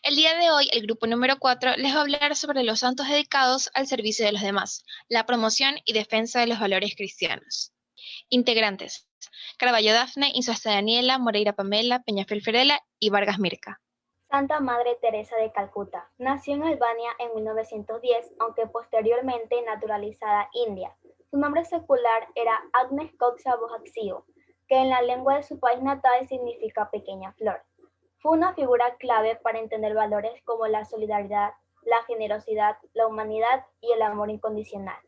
El día de hoy, el grupo número 4 les va a hablar sobre los santos dedicados al servicio de los demás, la promoción y defensa de los valores cristianos. Integrantes: Carballo Dafne, Insuesta Daniela, Moreira Pamela, Peñafiel Ferela y Vargas Mirka. Santa Madre Teresa de Calcuta. Nació en Albania en 1910, aunque posteriormente naturalizada india. Su nombre secular era Agnes Coxa Bojaxhiu, que en la lengua de su país natal significa pequeña flor. Fue una figura clave para entender valores como la solidaridad, la generosidad, la humanidad y el amor incondicional.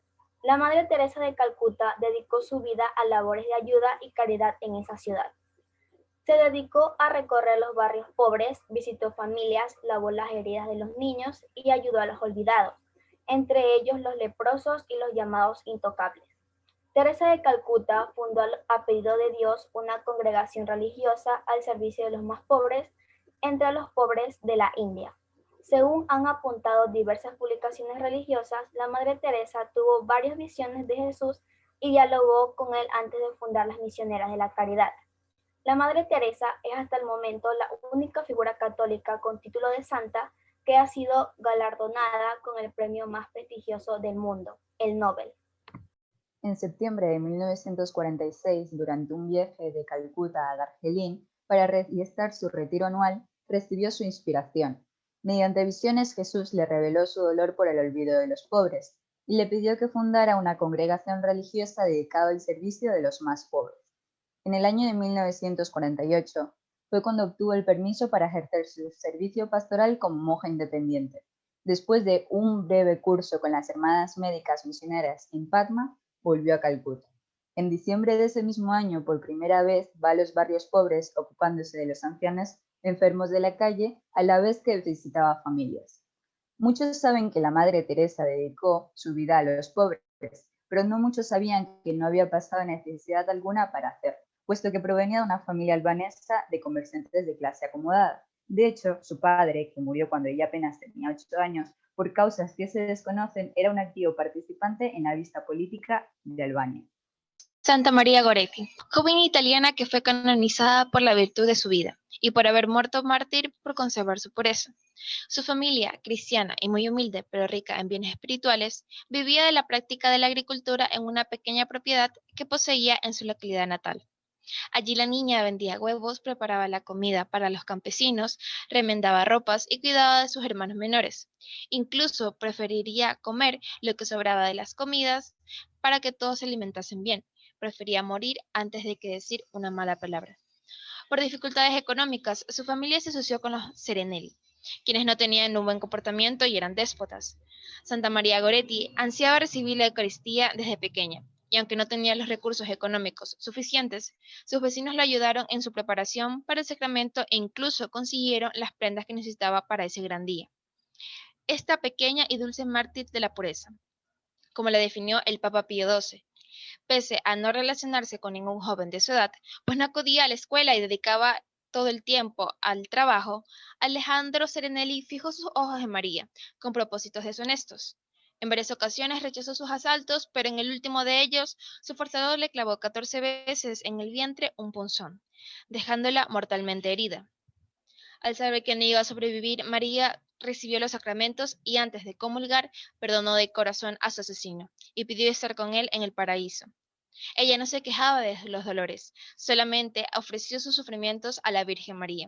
La Madre Teresa de Calcuta dedicó su vida a labores de ayuda y caridad en esa ciudad. Se dedicó a recorrer los barrios pobres, visitó familias, lavó las heridas de los niños y ayudó a los olvidados, entre ellos los leprosos y los llamados intocables. Teresa de Calcuta fundó a pedido de Dios una congregación religiosa al servicio de los más pobres entre los pobres de la India. Según han apuntado diversas publicaciones religiosas, la Madre Teresa tuvo varias visiones de Jesús y dialogó con él antes de fundar las Misioneras de la Caridad. La Madre Teresa es hasta el momento la única figura católica con título de santa que ha sido galardonada con el premio más prestigioso del mundo, el Nobel. En septiembre de 1946, durante un viaje de Calcuta a Darjeeling para realizar su retiro anual, recibió su inspiración. Mediante visiones, Jesús le reveló su dolor por el olvido de los pobres y le pidió que fundara una congregación religiosa dedicada al servicio de los más pobres. En el año de 1948 fue cuando obtuvo el permiso para ejercer su servicio pastoral como monja independiente. Después de un breve curso con las Hermanas Médicas Misioneras en Patna, volvió a Calcuta. En diciembre de ese mismo año, por primera vez, va a los barrios pobres ocupándose de los ancianos enfermos de la calle, a la vez que visitaba familias. Muchos saben que la Madre Teresa dedicó su vida a los pobres, pero no muchos sabían que no había pasado necesidad alguna para hacerlo, puesto que provenía de una familia albanesa de comerciantes de clase acomodada. De hecho, su padre, que murió cuando ella apenas tenía 8 años, por causas que se desconocen, era un activo participante en la vida política de Albania. Santa María Goretti, joven italiana que fue canonizada por la virtud de su vida y por haber muerto mártir por conservar su pureza. Su familia, cristiana y muy humilde, pero rica en bienes espirituales, vivía de la práctica de la agricultura en una pequeña propiedad que poseía en su localidad natal. Allí la niña vendía huevos, preparaba la comida para los campesinos, remendaba ropas y cuidaba de sus hermanos menores. Incluso preferiría comer lo que sobraba de las comidas para que todos se alimentasen bien. Prefería morir antes de que decir una mala palabra. Por dificultades económicas, su familia se asoció con los Serenelli, quienes no tenían un buen comportamiento y eran déspotas. Santa María Goretti ansiaba recibir la Eucaristía desde pequeña, y aunque no tenía los recursos económicos suficientes, sus vecinos la ayudaron en su preparación para el sacramento e incluso consiguieron las prendas que necesitaba para ese gran día. Esta pequeña y dulce mártir de la pureza, como la definió el Papa Pío XII, pese a no relacionarse con ningún joven de su edad, pues no acudía a la escuela y dedicaba todo el tiempo al trabajo, Alejandro Serenelli fijó sus ojos en María, con propósitos deshonestos. En varias ocasiones rechazó sus asaltos, pero en el último de ellos, su forzador le clavó 14 veces en el vientre un punzón, dejándola mortalmente herida. Al saber que no iba a sobrevivir, María recibió los sacramentos y antes de comulgar, perdonó de corazón a su asesino y pidió estar con él en el paraíso. Ella no se quejaba de los dolores, solamente ofreció sus sufrimientos a la Virgen María.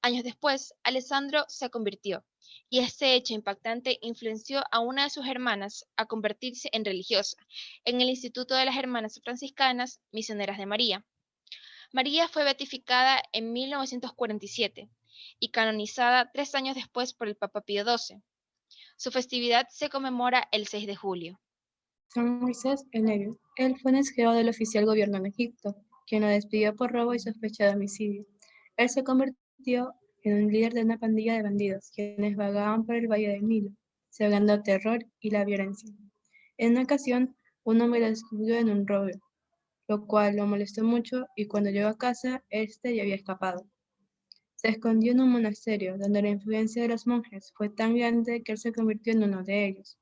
Años después, Alessandro se convirtió, y este hecho impactante influenció a una de sus hermanas a convertirse en religiosa, en el Instituto de las Hermanas Franciscanas Misioneras de María. María fue beatificada en 1947 y canonizada 3 años después por el Papa Pío XII. Su festividad se conmemora el 6 de julio. San Moisés el Negro. Él fue un esclavo del oficial gobierno en Egipto, quien lo despidió por robo y sospecha de homicidio. Él se convirtió en un líder de una pandilla de bandidos, quienes vagaban por el Valle del Nilo, sembrando el terror y la violencia. En una ocasión, un hombre lo descubrió en un robo, lo cual lo molestó mucho y cuando llegó a casa, éste ya había escapado. Se escondió en un monasterio, donde la influencia de los monjes fue tan grande que él se convirtió en uno de ellos.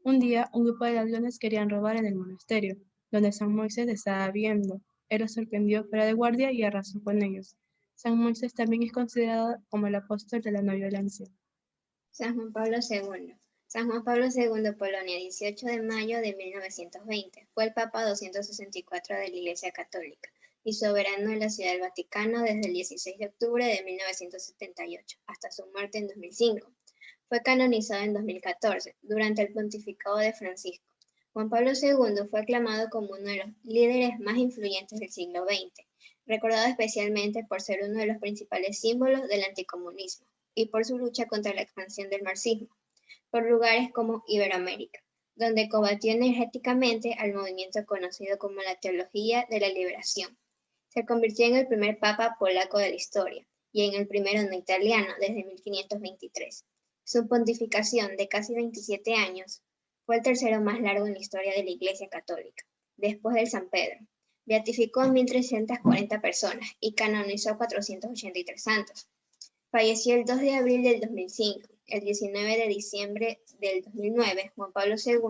Un día, un grupo de ladrones querían robar en el monasterio, donde San Moisés estaba viendo. Él los sorprendió fuera de guardia y arrasó con ellos. San Moisés también es considerado como el apóstol de la no violencia. San Juan Pablo II. San Juan Pablo II, Polonia, 18 de mayo de 1920. Fue el Papa 264 de la Iglesia Católica y soberano de la Ciudad del Vaticano desde el 16 de octubre de 1978 hasta su muerte en 2005. Fue canonizado en 2014, durante el pontificado de Francisco. Juan Pablo II fue aclamado como uno de los líderes más influyentes del siglo XX, recordado especialmente por ser uno de los principales símbolos del anticomunismo y por su lucha contra la expansión del marxismo, por lugares como Iberoamérica, donde combatió energéticamente al movimiento conocido como la Teología de la Liberación. Se convirtió en el primer papa polaco de la historia y en el primero no italiano desde 1523. Su pontificación de casi 27 años fue el tercero más largo en la historia de la Iglesia Católica, después del San Pedro. Beatificó a 1.340 personas y canonizó a 483 santos. Falleció el 2 de abril del 2005. El 19 de diciembre del 2009, Juan Pablo II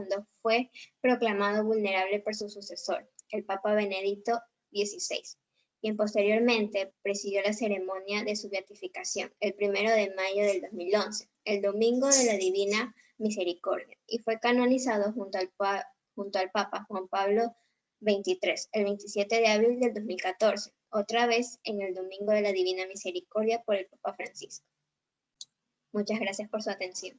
fue proclamado vulnerable por su sucesor, el Papa Benedicto XVI, quien posteriormente presidió la ceremonia de su beatificación el 1 de mayo del 2011, el Domingo de la Divina Misericordia, y fue canonizado junto al Papa Juan Pablo XXIII, el 27 de abril del 2014, otra vez en el Domingo de la Divina Misericordia por el Papa Francisco. Muchas gracias por su atención.